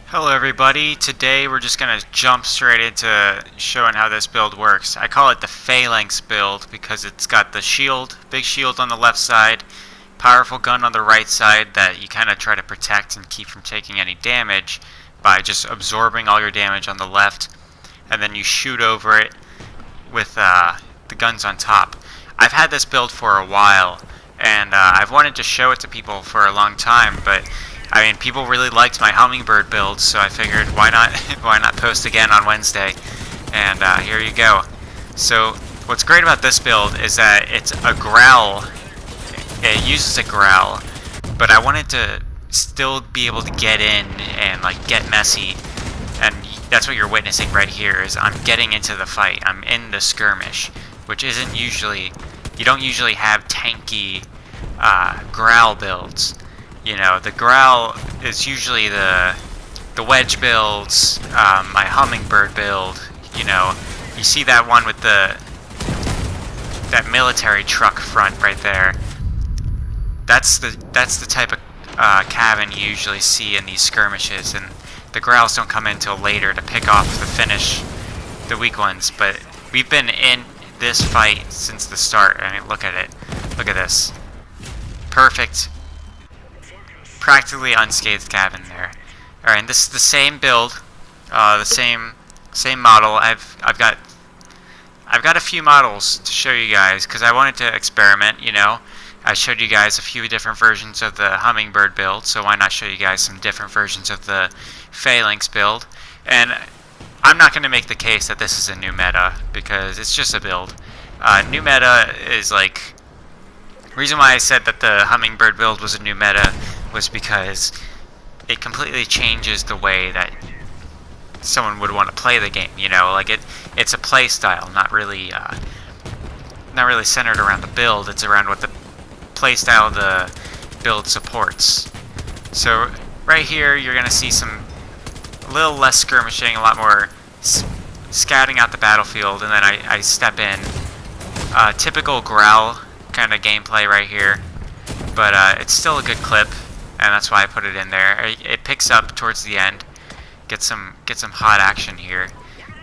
Hello everybody, today we're just going to jump straight into showing how this build works. I call it the Phalanx build because it's got the shield, big shield on the left side, powerful gun on the right side that you kind of try to protect and keep from taking any damage by just absorbing all your damage on the left, and then you shoot over it with the guns on top. I've had this build for a while, and I've wanted to show it to people for a long time, but I mean, people really liked my hummingbird build, so I figured why not post again on Wednesday, and here you go. So what's great about this build is that it's a growl. It uses a growl, but I wanted to still be able to get in and like get messy, and that's what you're witnessing right here. Is I'm getting into the fight. I'm in the skirmish, which isn't usually. You don't usually have tanky growl builds. You know, the growl is usually the wedge builds, my hummingbird build. You know, you see that one with that military truck front right there. That's the type of cabin you usually see in these skirmishes, and the growls don't come in till later to pick off the finish, the weak ones. But we've been in this fight since the start. I mean, look at it. Look at this. Perfect. Practically unscathed cabin there. Alright, and this is the same build, the same model. I've got a few models to show you guys because I wanted to experiment. You know, I showed you guys a few different versions of the hummingbird build, so why not show you guys some different versions of the Phalanx build? And I'm not going to make the case that this is a new meta because it's just a build. New meta is like. Reason why I said that the hummingbird build was a new meta was because it completely changes the way that someone would want to play the game. You know, like it's a play style, not really centered around the build. It's around what the play style the build supports. So right here, you're gonna see a little less skirmishing, a lot more scouting out the battlefield, and then I step in. Typical growl kind of gameplay right here, but it's still a good clip, and that's why I put it in there. It picks up towards the end. Get some hot action here.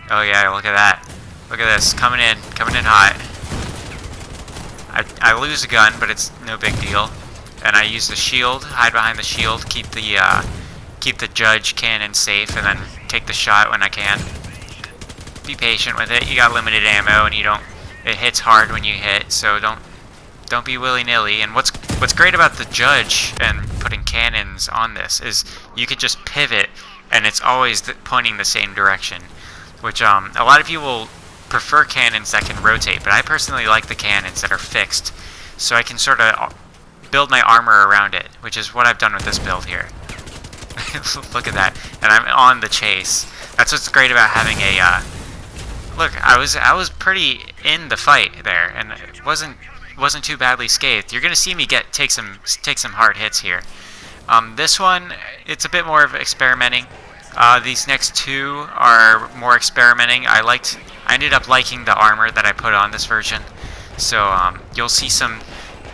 Oh yeah, look at that. Look at this, coming in hot. I lose a gun, but it's no big deal. And I use the shield, hide behind the shield, keep the judge cannon safe, and then take the shot when I can. Be patient with it. You got limited ammo, and it hits hard when you hit, so don't be willy-nilly. And what's great about the judge and putting cannons on this is you can just pivot, and it's always pointing the same direction. Which a lot of people prefer cannons that can rotate, but I personally like the cannons that are fixed, so I can sort of build my armor around it, which is what I've done with this build here. Look at that, and I'm on the chase. That's what's great about having a. Look, I was pretty in the fight there, and it wasn't too badly scathed. You're gonna see me take some hard hits here. This one, it's a bit more of experimenting. These next two are more experimenting. I ended up liking the armor that I put on this version, so you'll see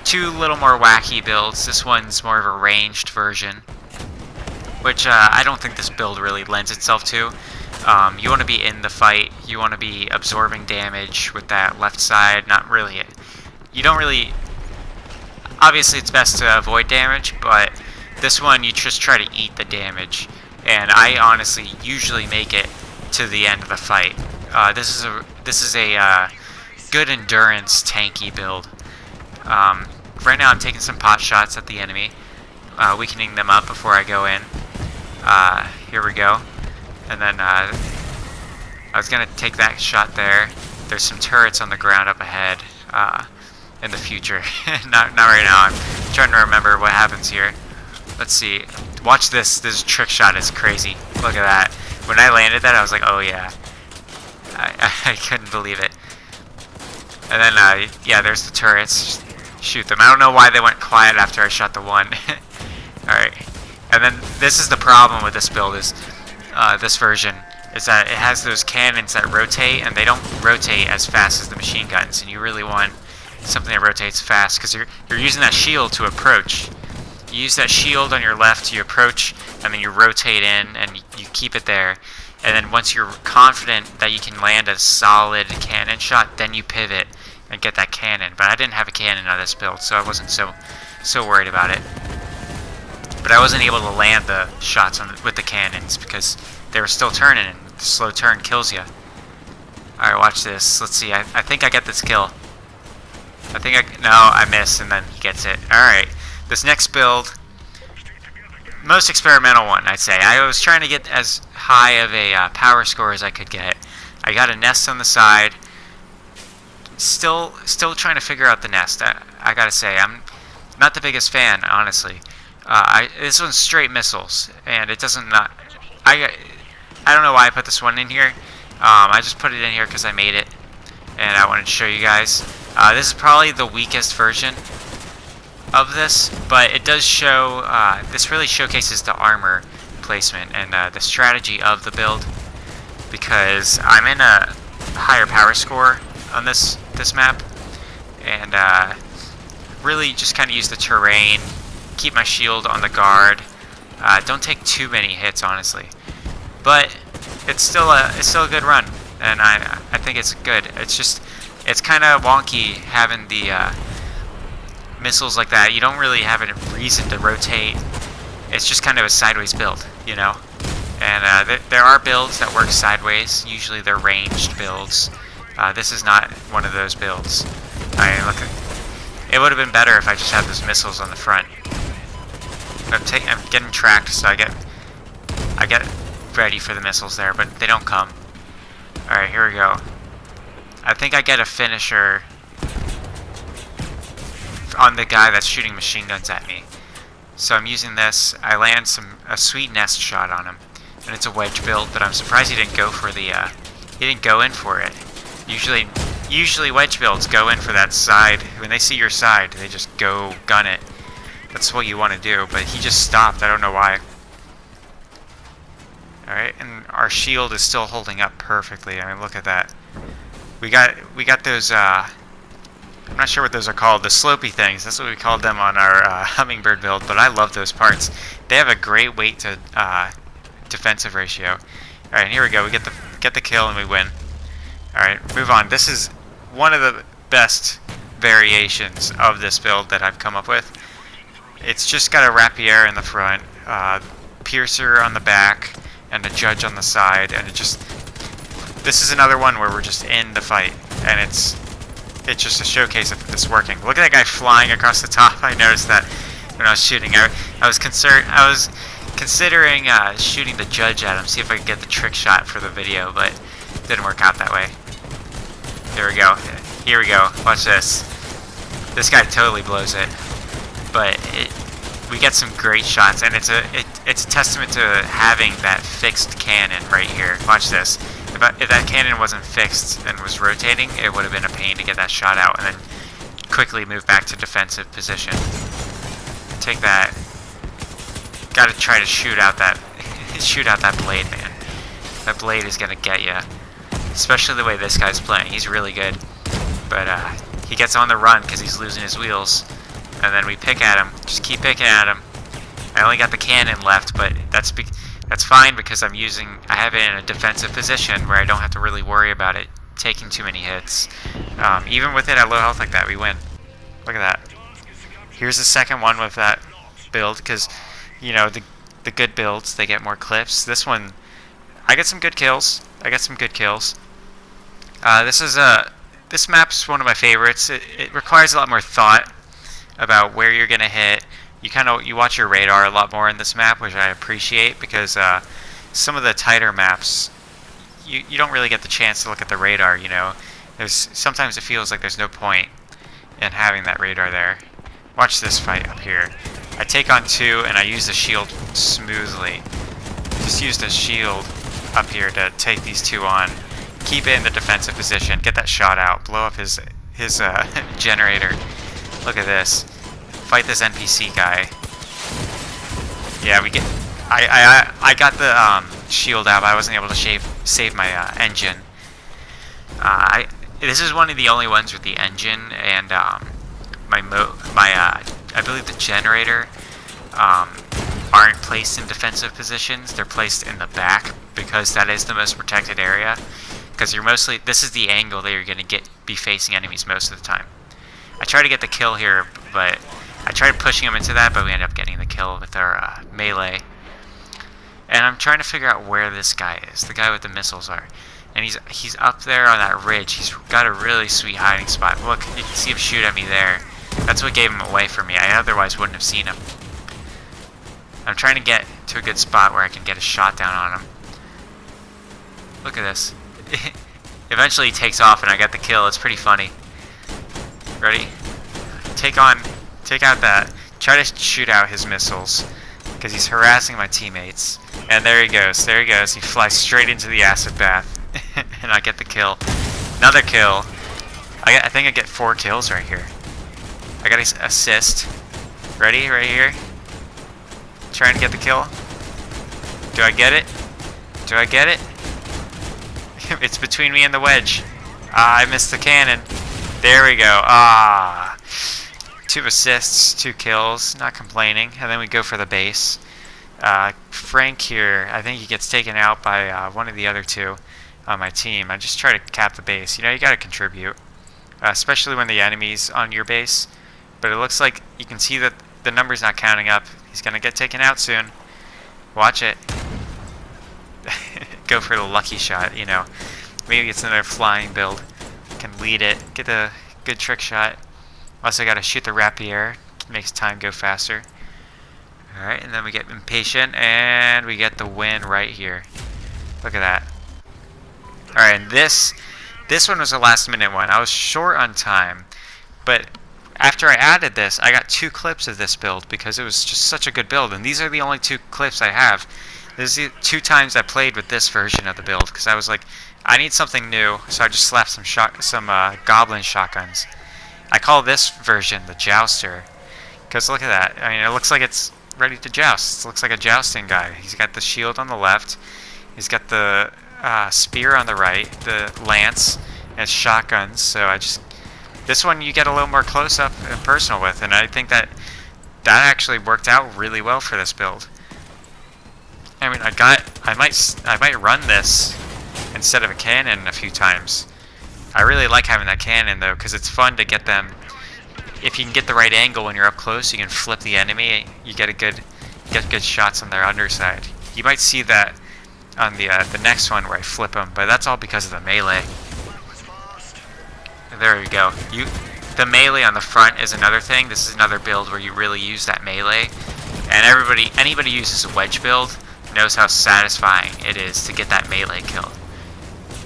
two little more wacky builds. This one's more of a ranged version, which I don't think this build really lends itself to. You want to be in the fight. You want to be absorbing damage with that left side. Not really. You don't really. Obviously, it's best to avoid damage, but this one you just try to eat the damage. And I honestly usually make it to the end of the fight. This is a good endurance tanky build. Right now, I'm taking some pot shots at the enemy, weakening them up before I go in. Here we go. And then I was gonna take that shot there. There's some turrets on the ground up ahead. In the future, not right now. I'm trying to remember what happens here. Let's see. Watch this. This trick shot is crazy. Look at that. When I landed that, I was like, oh yeah. I couldn't believe it. And then yeah, there's the turrets. Just shoot them. I don't know why they went quiet after I shot the one. All right. And then this is the problem with this build is. This version is that it has those cannons that rotate, and they don't rotate as fast as the machine guns, and you really want something that rotates fast because you're using that shield to approach. You use that shield on your left, you approach, and then you rotate in, and you keep it there. And then once you're confident that you can land a solid cannon shot, then you pivot and get that cannon. But I didn't have a cannon on this build, so I wasn't so worried about it. But I wasn't able to land the shots with the cannons because they were still turning, and the slow turn kills you. Alright, watch this. Let's see. I think I get this kill. No, I miss, and then he gets it. Alright, this next build, most experimental one, I'd say. I was trying to get as high of a power score as I could get. I got a nest on the side. Still trying to figure out the nest. I gotta say, I'm not the biggest fan, honestly. This one's straight missiles, and it doesn't not. I don't know why I put this one in here. I just put it in here because I made it, and I wanted to show you guys. This is probably the weakest version of this, but it does show. This really showcases the armor placement and the strategy of the build, because I'm in a higher power score on this map, and really just kind of use the terrain, keep my shield on the guard. Don't take too many hits, honestly, but it's still a good run, and I think it's good. It's kind of wonky having the missiles like that. You don't really have a reason to rotate. It's just kind of a sideways build, you know. And there are builds that work sideways. Usually they're ranged builds. This is not one of those builds. It would have been better if I just had those missiles on the front. I'm getting tracked, so I get ready for the missiles there, but they don't come. Alright, here we go. I think I get a finisher on the guy that's shooting machine guns at me. So I'm using this. I land a sweet nest shot on him, and it's a wedge build, but I'm surprised he didn't go for he didn't go in for it. Usually wedge builds go in for that side. When they see your side, they just go gun it. That's what you want to do, but he just stopped. I don't know why. Alright, and our shield is still holding up perfectly. I mean, look at that. We got those, I'm not sure what those are called, the slopey things. That's what we called them on our hummingbird build, but I love those parts. They have a great weight to defensive ratio. Alright, here we go. We get the kill and we win. Alright, move on. This is one of the best variations of this build that I've come up with. It's just got a rapier in the front, piercer on the back, and a judge on the side, and this is another one where we're just in the fight, and it's just a showcase of this working. Look at that guy flying across the top. I noticed that when I was shooting. I was considering shooting the judge at him, see if I could get the trick shot for the video, but it didn't work out that way. There we go. Here we go. Watch this. This guy totally blows it, but we get some great shots, and it's a testament to having that fixed cannon right here. Watch this. If that cannon wasn't fixed and was rotating, it would have been a pain to get that shot out, and then quickly move back to defensive position. Take that. Got to try to shoot out that blade, man. That blade is gonna get you, especially the way this guy's playing. He's really good, but he gets on the run because he's losing his wheels. And then we pick at him. Just keep picking at him. I only got the cannon left, but that's fine because I have it in a defensive position where I don't have to really worry about it taking too many hits. Even with it at low health like that, we win. Look at that. Here's the second one with that build, because you know the good builds, they get more clips. This one, I get some good kills. This map's one of my favorites. It requires a lot more thought about where you're gonna hit. You watch your radar a lot more in this map, which I appreciate, because some of the tighter maps you don't really get the chance to look at the radar, you know. Sometimes it feels like there's no point in having that radar there. Watch this fight up here. I take on two and I use the shield smoothly. Just use the shield up here to take these two on. Keep it in the defensive position, get that shot out, blow up his generator. Look at this. Fight this NPC guy. Yeah, I got the shield out, but I wasn't able to save my engine. This is one of the only ones with the engine, and I believe the generator aren't placed in defensive positions. They're placed in the back because that is the most protected area. Because you're mostly, this is the angle that you're going to be facing enemies most of the time. I tried to get the kill here, but I tried pushing him into that, but we ended up getting the kill with our melee. And I'm trying to figure out where this guy is, the guy with the missiles are. And he's up there on that ridge. He's got a really sweet hiding spot. Look, you can see him shoot at me there. That's what gave him away from me. I otherwise wouldn't have seen him. I'm trying to get to a good spot where I can get a shot down on him. Look at this. Eventually he takes off and I got the kill. It's pretty funny. Ready? Take out that. Try to shoot out his missiles because he's harassing my teammates. And there he goes. There he goes. He flies straight into the acid bath. And I get the kill. Another kill. I think I get 4 kills right here. I got an assist. Ready? Right here. Trying to get the kill. Do I get it? Do I get it? It's between me and the wedge. I missed the cannon. There we go. 2 assists, 2 kills. Not complaining. And then we go for the base. Frank here, I think he gets taken out by one of the other 2 on my team. I just try to cap the base. You know, you got to contribute. Especially when the enemy's on your base. But it looks like you can see that the number's not counting up. He's going to get taken out soon. Watch it. Go for the lucky shot, you know. Maybe it's another flying build. Can lead it. Get a good trick shot. Also got to shoot the rapier. Makes time go faster. Alright, and then we get impatient, and we get the win right here. Look at that. Alright, and this one was a last minute one. I was short on time, but after I added this, I got 2 clips of this build because it was just such a good build, and these are the only 2 clips I have. This is the 2 times I played with this version of the build because I was like, I need something new, so I just slapped some goblin shotguns. I call this version the Jouster because look at that. I mean, it looks like it's ready to joust. It looks like a jousting guy. He's got the shield on the left. He's got the spear on the right, the lance, and shotguns. So this one you get a little more close up and personal with, and I think that actually worked out really well for this build. I mean, I might run this instead of a cannon a few times. I really like having that cannon though, because it's fun to get them. If you can get the right angle when you're up close, you can flip the enemy. You get good shots on their underside. You might see that on the next one where I flip them, but that's all because of the melee. There we go. The melee on the front is another thing. This is another build where you really use that melee, and anybody who uses a wedge build knows how satisfying it is to get that melee kill.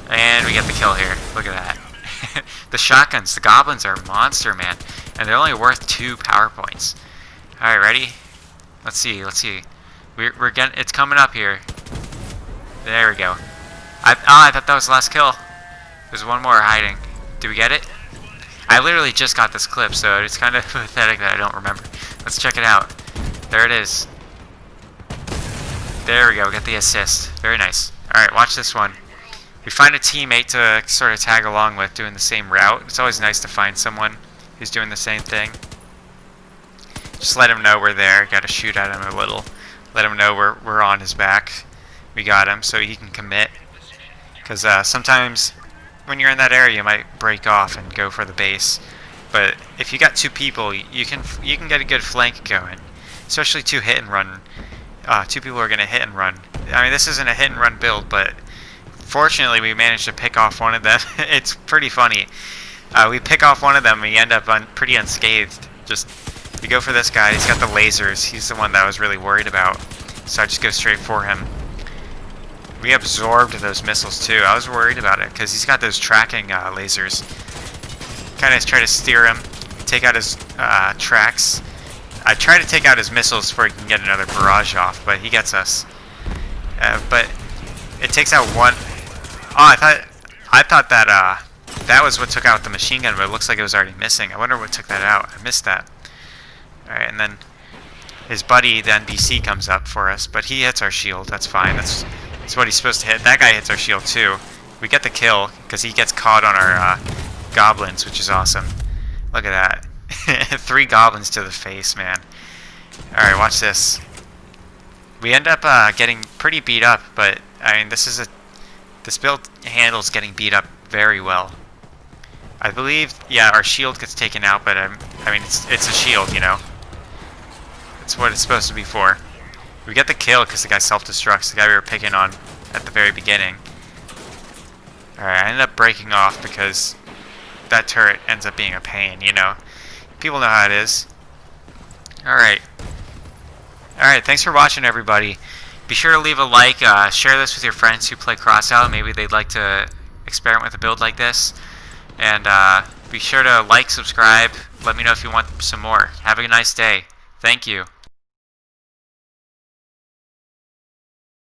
And we get the kill here. Look at that. The shotguns, the goblins are a monster, man. And they're only worth 2 power points. Alright, ready? Let's see. We're getting, it's coming up here. There we go. I thought that was the last kill. There's one more hiding. Did we get it? I literally just got this clip, so it's kind of pathetic that I don't remember. Let's check it out. There it is. There we go, we got the assist. Very nice. Alright, watch this one. We find a teammate to sort of tag along with doing the same route. It's always nice to find someone who's doing the same thing. Just let him know we're there. Got to shoot at him a little. Let him know we're on his back. We got him so he can commit. Because sometimes when you're in that area you might break off and go for the base. But if you got 2 people, you can get a good flank going. Especially 2 hit and run. 2 people are going to hit and run. I mean, this isn't a hit and run build, but fortunately we managed to pick off one of them. It's pretty funny. We pick off one of them and we end up pretty unscathed. We go for this guy. He's got the lasers. He's the one that I was really worried about. So I just go straight for him. We absorbed those missiles too. I was worried about it because he's got those tracking lasers. Kind of try to steer him, take out his tracks. I try to take out his missiles before he can get another barrage off, but he gets us. But it takes out one. Oh, I thought that that was what took out the machine gun, but it looks like it was already missing. I wonder what took that out. I missed that. All right, and then his buddy, the NPC, comes up for us, but he hits our shield. That's fine. That's what he's supposed to hit. That guy hits our shield too. We get the kill because he gets caught on our goblins, which is awesome. Look at that. 3 goblins to the face, man. Alright, watch this. We end up getting pretty beat up, but I mean, this build handles getting beat up very well. I believe, yeah, our shield gets taken out, but I mean, it's a shield, you know. It's what it's supposed to be for. We get the kill because the guy self-destructs, the guy we were picking on at the very beginning. Alright, I ended up breaking off because that turret ends up being a pain, you know. People know how it is. Alright. Alright, thanks for watching, everybody. Be sure to leave a like, share this with your friends who play Crossout. Maybe they'd like to experiment with a build like this. And be sure to like, subscribe. Let me know if you want some more. Have a nice day. Thank you.